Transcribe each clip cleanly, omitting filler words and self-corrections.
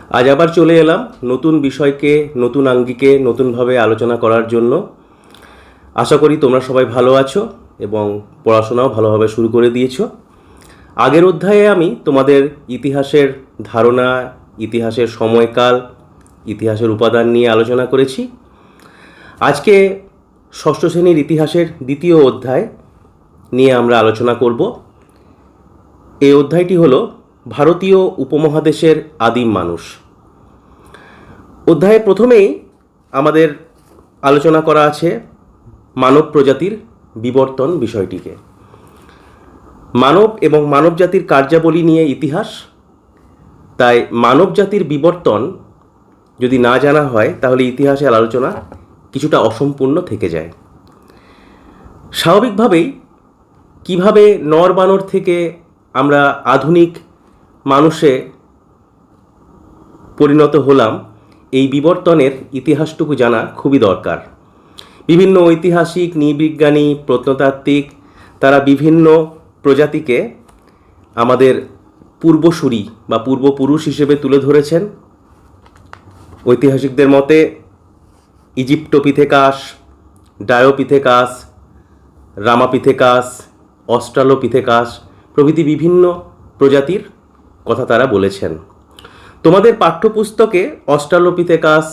আজ আবার চলে এলাম নতুন বিষয়কে নতুন আঙ্গিকে নতুনভাবে আলোচনা করার জন্য। আশা করি তোমরা সবাই ভালো আছো এবং পড়াশোনাও ভালোভাবে শুরু করে দিয়েছো। আগের অধ্যায়ে আমি তোমাদের ইতিহাসের ধারণা, ইতিহাসের সময়কাল, ইতিহাসের উপাদান নিয়ে আলোচনা করেছি। আজকে ষষ্ঠ শ্রেণীর ইতিহাসের দ্বিতীয় অধ্যায় নিয়ে আমরা আলোচনা করব। এই অধ্যায়টি হলো ভারতীয় উপমহাদেশের আদিম মানুষ। অধ্যায়ে প্রথমেই আমাদের আলোচনা করা আছে মানব প্রজাতির বিবর্তন বিষয়টিকে। মানব এবং মানব জাতির কার্যাবলী নিয়ে ইতিহাস, তাই মানব জাতির বিবর্তন যদি না জানা হয় তাহলে ইতিহাসের আলোচনা কিছুটা অসম্পূর্ণ থেকে যায়। স্বাভাবিকভাবেই কিভাবে নর বানর থেকে আমরা আধুনিক মানুষে পরিণত হলাম, এই বিবর্তনের ইতিহাসটুকু জানা খুবই দরকার। বিভিন্ন ঐতিহাসিক, নৃবিজ্ঞানী, প্রত্নতাত্ত্বিক তারা বিভিন্ন প্রজাতিকে আমাদের পূর্বসূরি বা পূর্বপুরুষ হিসেবে তুলে ধরেছেন। ঐতিহাসিকদের মতে ইজিপ্টোপিথেকাস, ডায়োপিথেকাস, রামাপিথেকাস, অস্ট্রালোপিথেকাস প্রভৃতি বিভিন্ন প্রজাতির কথা তারা বলেছেন। তোমাদের পাঠ্যপুস্তকে Australopithecus,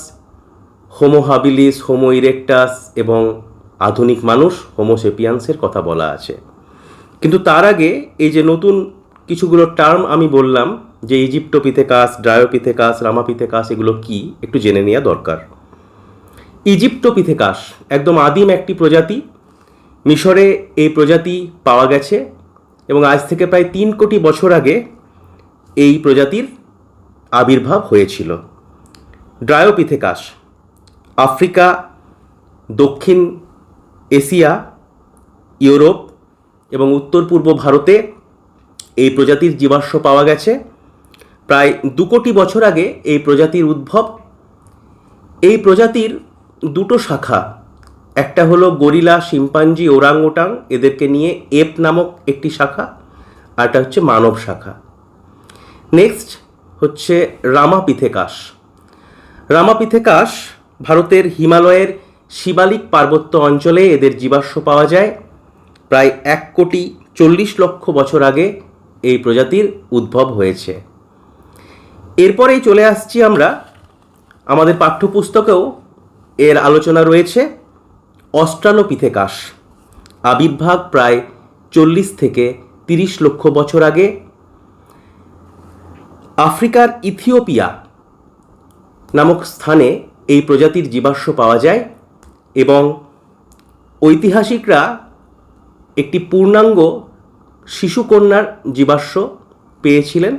Homo habilis, Homo erectus এবং আধুনিক মানুষ হোমো সেপিয়ান্সের কথা বলা আছে। কিন্তু তার আগে এই যে নতুন কিছুগুলো টার্ম আমি বললাম, যে ইজিপ্টোপিথেকাস, ডায়োপিথেকাস, রামাপিথেকাস, এগুলো কি একটু জেনে নেওয়া দরকার। ইজিপ্টোপিথেকাস একদম আদিম একটি প্রজাতি। মিশরে এই প্রজাতি পাওয়া গেছে এবং আজ থেকে প্রায় 3 কোটি বছর আগে এই প্রজাতির আবির্ভাব হয়েছিল। ডায়োপিথেকাস আফ্রিকা, দক্ষিণ এশিয়া, ইউরোপ এবং উত্তর পূর্ব ভারতে এই প্রজাতির জীবাশ্ম পাওয়া গেছে। প্রায় 2 কোটি বছর আগে এই প্রজাতির উদ্ভব। এই প্রজাতির দুটো শাখা, একটা হলো গরিলা, শিম্পাঞ্জি, ওরাংওটাং, এদেরকে নিয়ে এপ নামক একটি শাখা, আর একটা হচ্ছে মানব শাখা। নেক্সট হচ্ছে রামাপিথেকাস। রামাপিথেকাস ভারতের হিমালয়ের শিবালিক পার্বত্য অঞ্চলে এদের জীবাশ্ম পাওয়া যায়। প্রায় 1,40,00,000 বছর আগে এই প্রজাতির উদ্ভব হয়েছে। এরপরেই চলে আসছি আমরা, আমাদের পাঠ্যপুস্তকেও এর আলোচনা রয়েছে অস্ট্রালোপিথেকাস। আবির্ভাব প্রায় 40 থেকে 30 লক্ষ বছর আগে। আফ্রিকার ইথিওপিয়া নামক স্থানে এই প্রজাতির জীবাশ্ম পাওয়া যায় এবং ঐতিহাসিকরা একটি পূর্ণাঙ্গ শিশুকন্যার জীবাশ্ম পেয়েছিলেন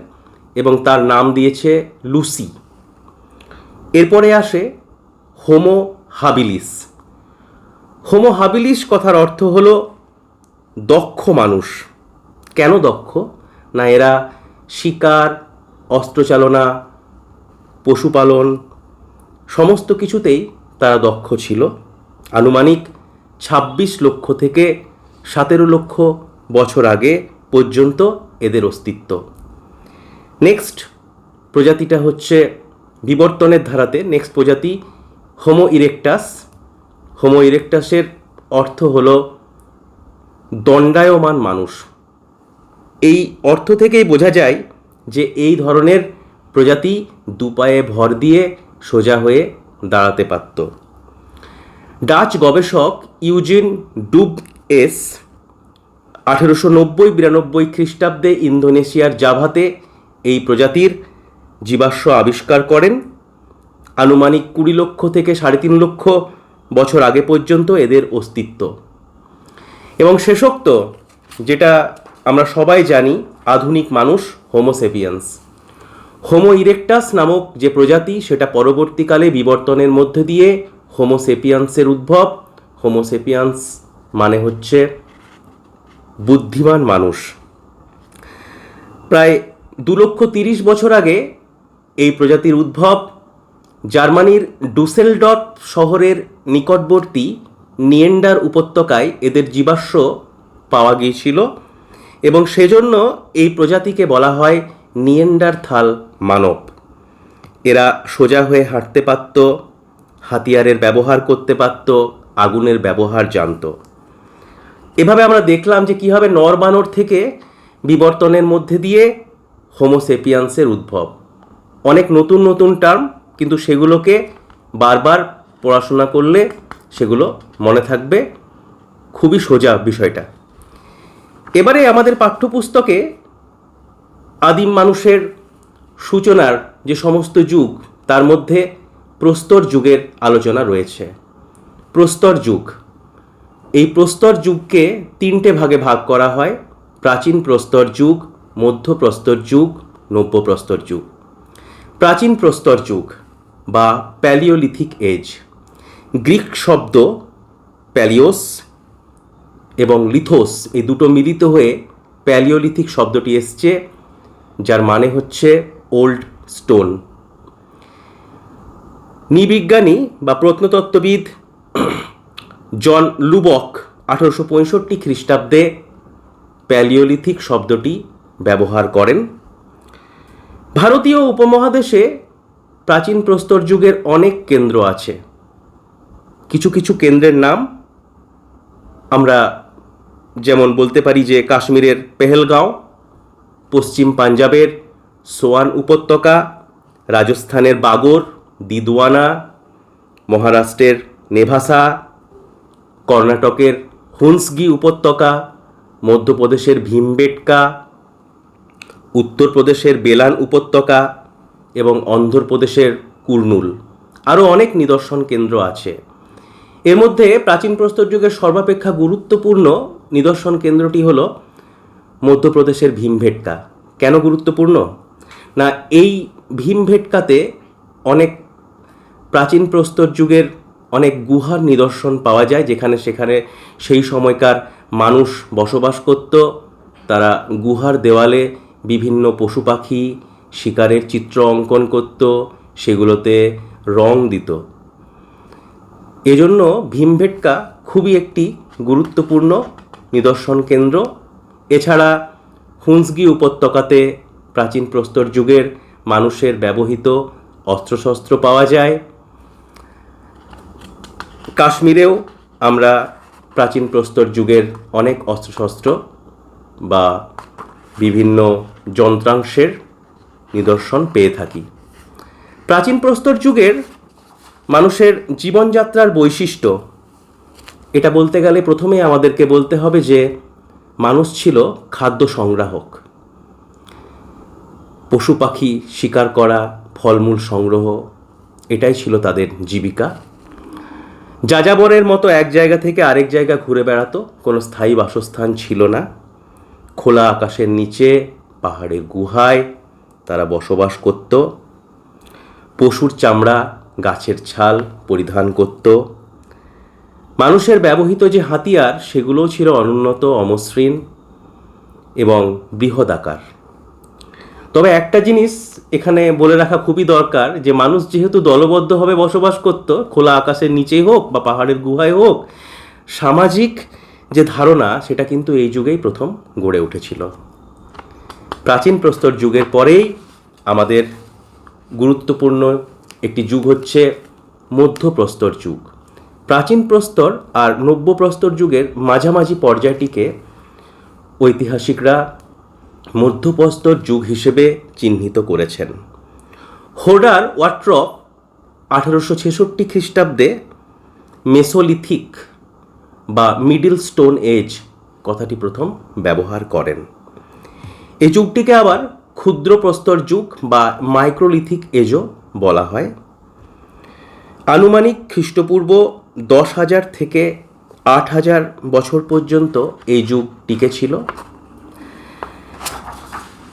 এবং তার নাম দিয়েছে লুসি। এরপরে আসে হোমো হাবিলিস। হোমো হাবিলিস কথার অর্থ হলো দক্ষ মানুষ। কেন দক্ষ? না, এরা শিকার, অস্ত্রচালনা, পশুপালন সমস্ত কিছুতেই তারা দক্ষ ছিল। আনুমানিক 26 লক্ষ থেকে 17 লক্ষ বছর আগে পর্যন্ত এদের অস্তিত্ব। নেক্সট প্রজাতিটা হচ্ছে বিবর্তনের ধারাতে নেক্সট প্রজাতি হোমো ইরেক্টাস। হোমো ইরেক্টাসের অর্থ হলো দণ্ডায়মান মানুষ। এই অর্থ থেকেই বোঝা যায় যে এই ধরনের প্রজাতি দুপায়ে ভর দিয়ে সোজা হয়ে দাঁড়াতে পারত। ডাচ গবেষক ইউজিন ডুবএস 1890-92 খ্রিস্টাব্দে ইন্দোনেশিয়ার জাভাতে এই প্রজাতির জীবাশ্ম আবিষ্কার করেন। আনুমানিক 20 লক্ষ থেকে 3.5 লক্ষ বছর আগে পর্যন্ত এদের অস্তিত্ব। এবং শেষোক্ত যেটা আমরা সবাই জানি, আধুনিক মানুষ হোমো সেপিয়ান্স। হোমো ইরেক্টাস নামক যে প্রজাতি, সেটা পরবর্তীকালে বিবর্তনের মধ্যে দিয়ে হোমো সেপিয়ান্সের উদ্ভব। হোমো সেপিয়ান্স মানে হচ্ছে বুদ্ধিমান মানুষ। প্রায় 2,30,00,000 বছর আগে এই প্রজাতির উদ্ভব। জার্মানির ডুসেলডর্ফ শহরের নিকটবর্তী নিয়েন্ডার উপত্যকায় এদের জীবাশ্ম পাওয়া গিয়েছিল এবং সেজন্য এই প্রজাতিকে বলা হয় নিয়েন্ডারথাল মানব। এরা সোজা হয়ে হাঁটতে পারত, হাতিয়ারের ব্যবহার করতে পারত, আগুনের ব্যবহার জানত। এভাবে আমরা দেখলাম যে কীভাবে নরবানর থেকে বিবর্তনের মধ্যে দিয়ে হোমোসেপিয়ান্সের উদ্ভব। অনেক নতুন নতুন টার্ম, কিন্তু সেগুলোকে বারবার পড়াশোনা করলে সেগুলো মনে থাকবে। খুবই সোজা বিষয়টা। এবারে আমাদের পাঠ্যপুস্তকে আদিম মানুষের সূচনার যে সমস্ত যুগ, তার মধ্যে প্রস্তর যুগের আলোচনা রয়েছে। প্রস্তর যুগ, এই প্রস্তর যুগকে তিনটে ভাগে ভাগ করা হয়: প্রাচীন প্রস্তর যুগ, মধ্য প্রস্তর যুগ, নব্য প্রস্তর যুগ। প্রাচীন প্রস্তর যুগ বা প্যালিওলিথিক এজ, গ্রিক শব্দ প্যালিওস এবং লিথোস, এই দুটো মিলিত হয়ে প্যালিওলিথিক শব্দটি এসছে, যার মানে হচ্ছে ওল্ড স্টোন। নৃবিজ্ঞানী বা প্রত্নতত্ত্ববিদ জন লুবক 1865 খ্রিস্টাব্দে প্যালিওলিথিক শব্দটি ব্যবহার করেন। ভারতীয় উপমহাদেশে প্রাচীন প্রস্তর যুগের অনেক কেন্দ্র আছে। কিছু কিছু কেন্দ্রের নাম আমরা যেমন বলতে পারি যে কাশ্মীরের পেহেলগাঁও, পশ্চিম পাঞ্জাবের সোয়ান উপত্যকা, রাজস্থানের বাগর, দিদওয়ানা, মহারাষ্ট্রের নেভাসা, কর্ণাটকের হুন্সগি উপত্যকা, মধ্যপ্রদেশের ভীমবেটকা, উত্তরপ্রদেশের বেলান উপত্যকা এবং অন্ধ্রপ্রদেশের কুর্নুল। আরও অনেক নিদর্শন কেন্দ্র আছে। এর মধ্যে প্রাচীন প্রস্তর যুগের সর্বাপেক্ষা গুরুত্বপূর্ণ নিদর্শন কেন্দ্রটি হল মধ্যপ্রদেশের ভীমবেটকা। কেন গুরুত্বপূর্ণ? না, এই ভীমবেটকাতে অনেক প্রাচীন প্রস্তর যুগের অনেক গুহার নিদর্শন পাওয়া যায়, যেখানে সেখানে সেই সময়কার মানুষ বসবাস করত। তারা গুহার দেওয়ালে বিভিন্ন পশু পাখি শিকারের চিত্র অঙ্কন করত, সেগুলোতে রং দিত। এজন্য ভীমবেটকা খুবই একটি গুরুত্বপূর্ণ নিদর্শন কেন্দ্র। এছাড়া হুন্সগি উপত্যকাতে প্রাচীন প্রস্তর যুগের মানুষের ব্যবহৃত অস্ত্রশস্ত্র পাওয়া যায়। কাশ্মীরেও আমরা প্রাচীন প্রস্তর যুগের অনেক অস্ত্রশস্ত্র বা বিভিন্ন যন্ত্রাংশের নিদর্শন পেয়ে থাকি। প্রাচীন প্রস্তর যুগের মানুষের জীবনযাত্রার বৈশিষ্ট্য, এটা বলতে গেলে প্রথমে আমাদেরকে বলতে হবে যে মানুষ ছিল খাদ্য সংগ্রাহক। পশু পাখি শিকার করা, ফলমূল সংগ্রহ, এটাই ছিল তাদের জীবিকা। যাযাবরের মতো এক জায়গা থেকে আরেক জায়গা ঘুরে বেড়াতো, কোনো স্থায়ী বাসস্থান ছিল না। খোলা আকাশের নিচে, পাহাড়ের গুহায় তারা বসবাস করত। পশুর চামড়া, গাছের ছাল পরিধান করত। মানুষের ব্যবহৃত যে হাতিয়ার, সেগুলোও ছিল অনুন্নত, অমসৃণ এবং বৃহদাকার। তবে একটা জিনিস এখানে বলে রাখা খুবই দরকার, যে মানুষ যেহেতু দলবদ্ধভাবে বসবাস করত, খোলা আকাশের নিচেই হোক বা পাহাড়ের গুহায় হোক, সামাজিক যে ধারণা সেটা কিন্তু এই যুগেই প্রথম গড়ে উঠেছিল। প্রাচীন প্রস্তর যুগের পরেই আমাদের গুরুত্বপূর্ণ একটি যুগ হচ্ছে মধ্যপ্রস্তর যুগ। প্রাচীন প্রস্তর আর নব্য প্রস্তর যুগের মাঝামাঝি পর্যায়টিকে ঐতিহাসিকরা মধ্যপ্রস্তর যুগ হিসেবে চিহ্নিত করেছেন। হোডার ওয়াট্রপ 1866 খ্রিস্টাব্দে মেসোলিথিক বা মিডল স্টোন এজ কথাটি প্রথম ব্যবহার করেন। এই যুগটিকে আবার ক্ষুদ্র প্রস্তর যুগ বা মাইক্রোলিথিক এজও বলা হয়। আনুমানিক খ্রিস্টপূর্ব 10,000 থেকে 8,000 বছর পর্যন্ত এই যুগ টিকেছিল।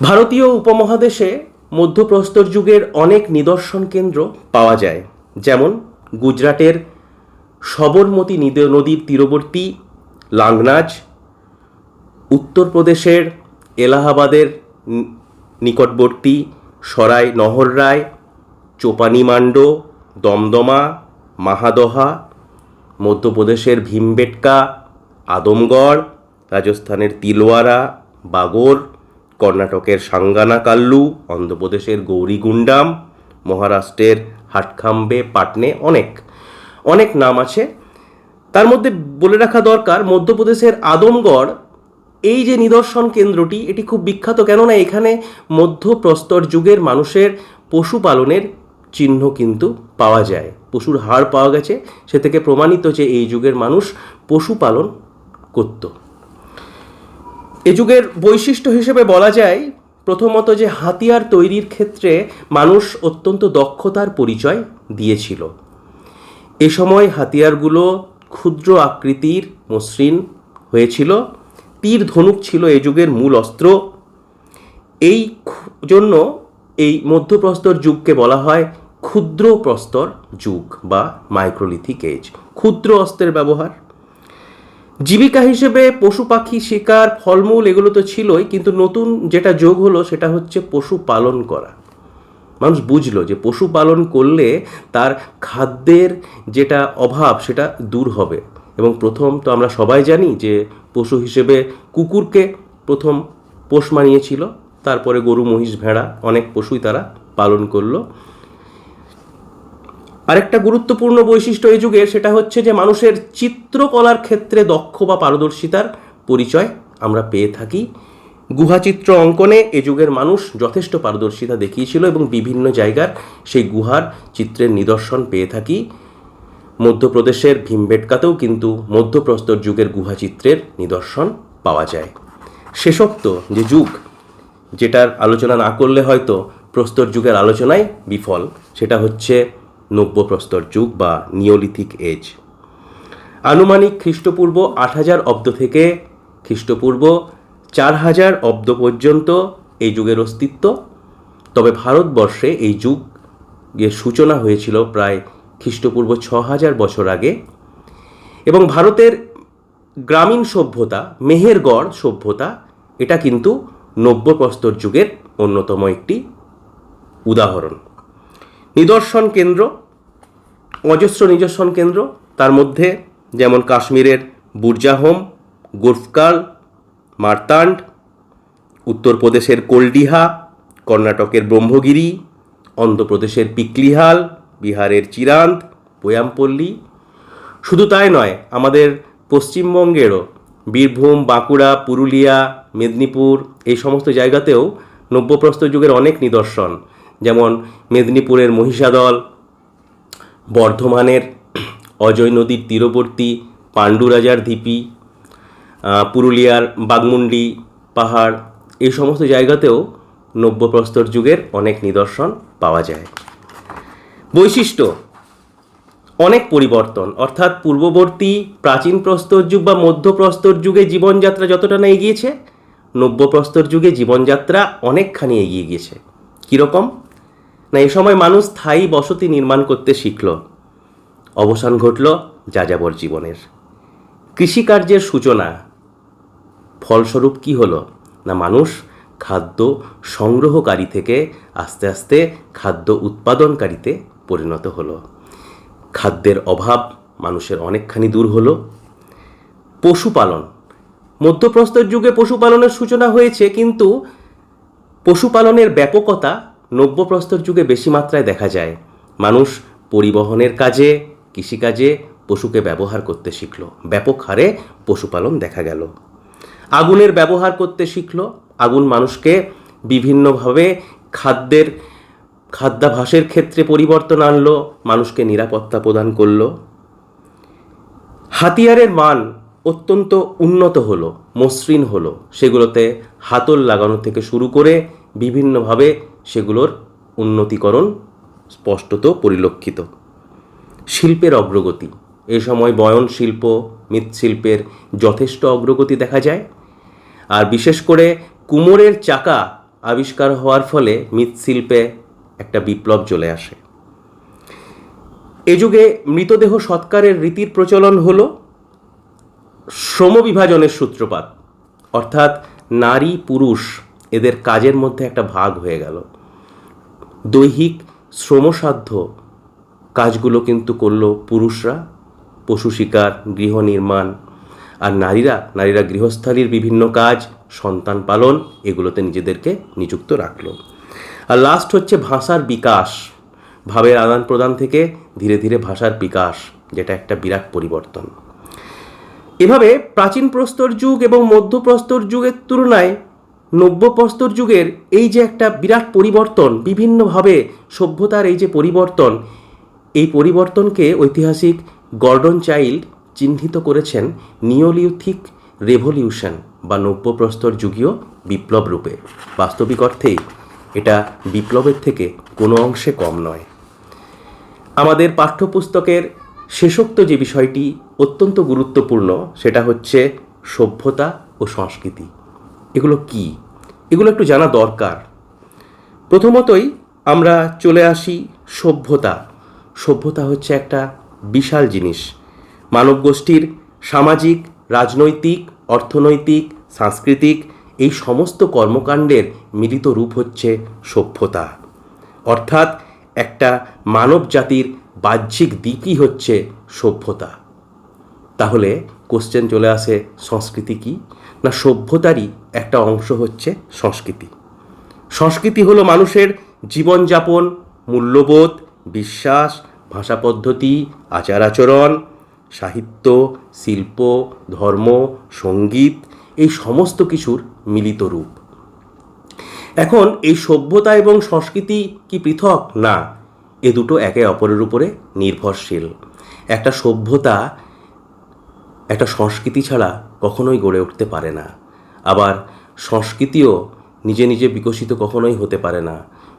ভারতীয় উপমহাদেশে মধ্যপ্রস্তর যুগের অনেক নিদর্শন কেন্দ্র পাওয়া যায়, যেমন গুজরাটের সবরমতী নদীর তীরবর্তী লাংনাজ, উত্তরপ্রদেশের এলাহাবাদের নিকটবর্তী সরাই নহররায়, চোপানিমান্ডো, দমদমা, মাহাদহা, মধ্যপ্রদেশের ভীমবেটকা, আদমগড়, রাজস্থানের তিলওয়ারা, বাগর, কর্ণাটকের সাঙ্গানাকাল্লু, অন্ধ্রপ্রদেশের গৌরীগুন্ডাম, মহারাষ্ট্রের হাটখাম্বে, পাটনে, অনেক অনেক নাম আছে। তার মধ্যে বলে রাখা দরকার মধ্যপ্রদেশের আদমগড় এই যে নিদর্শন কেন্দ্রটি, এটি খুব বিখ্যাত। কেননা এখানে মধ্যপ্রস্তর যুগের মানুষের পশুপালনের চিহ্ন কিন্তু পাওয়া যায়, পশুর হাড় পাওয়া গেছে, সে থেকে প্রমাণিত যে এই যুগের মানুষ পশুপালন করত। এ যুগের বৈশিষ্ট্য হিসেবে বলা যায় প্রথমত যে হাতিয়ার তৈরির ক্ষেত্রে মানুষ অত্যন্ত দক্ষতার পরিচয় দিয়েছিল। এ সময় হাতিয়ারগুলো ক্ষুদ্র আকৃতির, মসৃণ হয়েছিল। তীর ধনুক ছিল এই যুগের মূল অস্ত্র। এই জন্য এই মধ্যপ্রস্তর যুগকে বলা হয় ক্ষুদ্র প্রস্তর যুগ বা মাইক্রোলিথিক এজ। ক্ষুদ্র অস্ত্রের ব্যবহার, জীবিকা হিসেবে পশু পাখি শিকার, ফলমূল এগুলো তো ছিলই, কিন্তু নতুন যেটা যোগ হলো সেটা হচ্ছে পশু পালন করা। মানুষ বুঝলো যে পশুপালন করলে তার খাদ্যের যেটা অভাব সেটা দূর হবে। এবং প্রথম তো আমরা সবাই জানি যে পশু হিসেবে কুকুরকে প্রথম পোষ মানিয়েছিল, তারপরে গরু, মহিষ, ভেড়া অনেক পশুই তারা পালন করলো। আরেকটা গুরুত্বপূর্ণ বৈশিষ্ট্য এই যুগের সেটা হচ্ছে যে মানুষের চিত্রকলার ক্ষেত্রে দক্ষ বা পারদর্শিতার পরিচয় আমরা পেয়ে থাকি। গুহাচিত্র অঙ্কনে এ যুগের মানুষ যথেষ্ট পারদর্শিতা দেখিয়েছিল এবং বিভিন্ন জায়গার সেই গুহার চিত্রের নিদর্শন পেয়ে থাকি। মধ্যপ্রদেশের ভীমবেটকাতেও কিন্তু মধ্যপ্রস্তর যুগের গুহাচিত্রের নিদর্শন পাওয়া যায়। শেষোক্ত যে যুগ, যেটার আলোচনা না করলে হয়তো প্রস্তর যুগের আলোচনায় বিফল, সেটা হচ্ছে নব্যপ্রস্তর যুগ বা নিওলিথিক এজ। আনুমানিক খ্রিস্টপূর্ব ৮,০০০ অব্দ থেকে খ্রিস্টপূর্ব ৪,০০০ অব্দ পর্যন্ত এই যুগের অস্তিত্ব। তবে ভারতবর্ষে এই যুগের সূচনা হয়েছিল প্রায় খ্রিস্টপূর্ব ৬,০০০ বছর আগে। এবং ভারতের গ্রামীণ সভ্যতা, মেহেরগড় সভ্যতা, এটা কিন্তু নব্যপ্রস্তর যুগের অন্যতম একটি উদাহরণ। নিদর্শন কেন্দ্র, অজস্র নিদর্শন কেন্দ্র, তার মধ্যে যেমন কাশ্মীরের বুরজাহোম, গোর্ফকাল, মার্তান্ড, উত্তরপ্রদেশের কোলডিহা, কর্ণাটকের ব্রহ্মগিরি, অন্ধ্রপ্রদেশের পিকলিহাল, বিহারের চিরান্দ, পোয়ামপল্লী। শুধু তাই নয়, আমাদের পশ্চিমবঙ্গেরও বীরভূম, বাঁকুড়া, পুরুলিয়া, মেদিনীপুর এই সমস্ত জায়গাতেও নব্যপ্রস্তর যুগের অনেক নিদর্শন, যেমন মেদিনীপুরের মহিষাদল, বর্ধমানের অজয় নদীর তীরবর্তী পাণ্ডুরাজার ঢিপি, পুরুলিয়ার বাঘমুন্ডি পাহাড়, এই সমস্ত জায়গাতেও নব্যপ্রস্তর যুগের অনেক নিদর্শন পাওয়া যায়। বৈশিষ্ট্য, অনেক পরিবর্তন, অর্থাৎ পূর্ববর্তী প্রাচীন প্রস্তর যুগ বা মধ্যপ্রস্তর যুগে জীবনযাত্রা যতটা না এগিয়েছে, নব্যপ্রস্তর যুগে জীবনযাত্রা অনেকখানি এগিয়ে গিয়েছে। কীরকম না, এ সময় মানুষ স্থায়ী বসতি নির্মাণ করতে শিখল, অবসান ঘটল যাযাবর জীবনের। কৃষিকার্যের সূচনা, ফলস্বরূপ কি হলো না, মানুষ খাদ্য সংগ্রহকারী থেকে আস্তে আস্তে খাদ্য উৎপাদনকারীতে পরিণত হলো। খাদ্যের অভাব মানুষের অনেকখানি দূর হলো। পশুপালন, মধ্যপ্রস্তর যুগে পশুপালনের সূচনা হয়েছে, কিন্তু পশুপালনের ব্যাপকতা নব্যপ্রস্তর যুগে বেশি মাত্রায় দেখা যায়। মানুষ পরিবহনের কাজে, কৃষিকাজে পশুকে ব্যবহার করতে শিখল, ব্যাপক হারে পশুপালন দেখা গেল। আগুনের ব্যবহার করতে শিখল, আগুন মানুষকে বিভিন্নভাবে খাদ্যাভ্যাসের ক্ষেত্রে পরিবর্তন আনলো, মানুষকে নিরাপত্তা প্রদান করলো। হাতিয়ারের মান অত্যন্ত উন্নত হলো, মসৃণ হলো, সেগুলোতে হাতল লাগানো থেকে শুরু করে বিভিন্নভাবে সেগুলোর উন্নতিকরণ স্পষ্টত পরিলক্ষিত। শিল্পের অগ্রগতি, এ সময় বয়ন শিল্প, মৃৎশিল্পের যথেষ্ট অগ্রগতি দেখা যায়। আর বিশেষ করে কুমোরের চাকা আবিষ্কার হওয়ার ফলে মৃৎশিল্পে একটা বিপ্লব চলে আসে। এ যুগে মৃতদেহ সৎকারের রীতির প্রচলন হলো। শ্রম বিভাজনের সূত্রপাত, অর্থাৎ নারী পুরুষ এদের কাজের মধ্যে একটা ভাগ হয়ে গেল। দৈহিক শ্রমসাধ্য কাজগুলো কিন্তু করলো পুরুষরা, পশু শিকার, গৃহ নির্মাণ, আর নারীরা গৃহস্থালির বিভিন্ন কাজ, সন্তান পালন, এগুলোতে নিজেদেরকে নিযুক্ত রাখলো। আর লাস্ট হচ্ছে ভাষার বিকাশ, ভাবের আদান প্রদান থেকে ধীরে ধীরে ভাষার বিকাশ, যেটা একটা বিরাট পরিবর্তন। এভাবে প্রাচীন প্রস্তর যুগ এবং মধ্যপ্রস্তর যুগের তুলনায় নব্যপ্রস্তর যুগের এই যে একটা বিরাট পরিবর্তন, বিভিন্নভাবে সভ্যতার এই যে পরিবর্তন, এই পরিবর্তনকে ঐতিহাসিক গর্ডন চাইল্ড চিহ্নিত করেছেন নিওলিথিক রেভলিউশন বা নব্যপ্রস্তর যুগীয় বিপ্লব রূপে। বাস্তবিক অর্থেই এটা বিপ্লবের থেকে কোনো অংশে কম নয়। আমাদের পাঠ্যপুস্তকের শেষোক্ত যে বিষয়টি অত্যন্ত গুরুত্বপূর্ণ, সেটা হচ্ছে সভ্যতা ও সংস্কৃতি। এগুলো কি, এগুলো একটু জানা দরকার। প্রথমতই আমরা চলে আসি সভ্যতা। সভ্যতা হচ্ছে একটা বিশাল জিনিস। মানব গোষ্ঠীর সামাজিক, রাজনৈতিক, অর্থনৈতিক, সাংস্কৃতিক এই সমস্ত কর্মকাণ্ডের মিলিত রূপ হচ্ছে সভ্যতা। অর্থাৎ একটা মানব জাতির বাহ্যিক দিকই হচ্ছে সভ্যতা। তাহলে কোশ্চেন চলে আসে, সংস্কৃতি কি? না, সভ্যতারই একটা অংশ হচ্ছে সংস্কৃতি। সংস্কৃতি হলো মানুষের জীবনযাপন, মূল্যবোধ, বিশ্বাস, ভাষা পদ্ধতি, আচার আচরণ, সাহিত্য, শিল্প, ধর্ম, সঙ্গীত এই সমস্ত কিছুর মিলিত রূপ। এখন এই সভ্যতা এবং সংস্কৃতি কি পৃথক? না, এ দুটো একে অপরের উপরে নির্ভরশীল। একটা সভ্যতা একটা সংস্কৃতি ছাড়া কখনোই গড়ে উঠতে পারে না। আবার সংস্কৃতিও নিজে নিজে বিকশিত কখনোই হতে পারে না।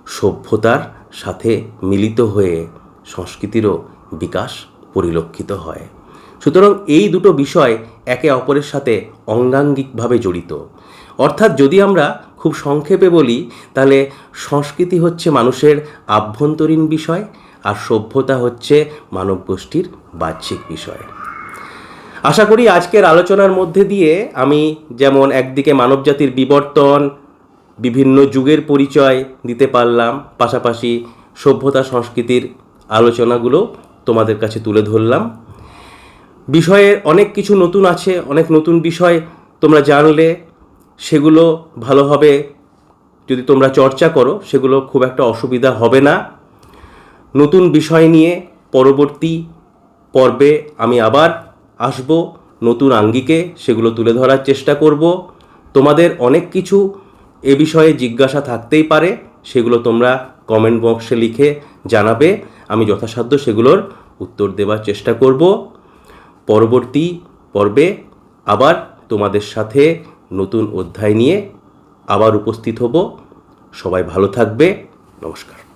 সভ্যতার সাথে মিলিত হয়ে সংস্কৃতিরও বিকাশ পরিলক্ষিত হয়। সুতরাং এই দুটো বিষয় একে অপরের সাথে অঙ্গাঙ্গিকভাবে জড়িত। অর্থাৎ যদি আমরা খুব সংক্ষেপে বলি, তাহলে সংস্কৃতি হচ্ছে মানুষের আভ্যন্তরীণ বিষয়, আর সভ্যতা হচ্ছে মানব গোষ্ঠীর বাহ্যিক বিষয়। আশা করি আজকের আলোচনার মধ্যে দিয়ে আমি যেমন একদিকে মানবজাতির বিবর্তন, বিভিন্ন যুগের পরিচয় দিতে পারলাম, পাশাপাশি সভ্যতা সংস্কৃতির আলোচনাগুলো তোমাদের কাছে তুলে ধরলাম। বিষয়ের অনেক কিছু নতুন আছে, অনেক নতুন বিষয় তোমরা জানলে, সেগুলো ভালোভাবে যদি তোমরা চর্চা করো সেগুলো খুব একটা অসুবিধা হবে না। নতুন বিষয় নিয়ে পরবর্তী পর্বে আমি আবার আসব, নতুন আঙ্গিকে সেগুলো তুলে ধরার চেষ্টা করব। তোমাদের অনেক কিছু এ বিষয়ে জিজ্ঞাসা থাকতেই পারে, সেগুলো তোমরা কমেন্ট বক্সে লিখে জানাবে। আমি যথাসাধ্য সেগুলোর উত্তর দেওয়ার চেষ্টা করব। পরবর্তী পর্বে আবার তোমাদের সাথে নতুন অধ্যায় নিয়ে আবার উপস্থিত হব। সবাই ভালো থাকবে। নমস্কার।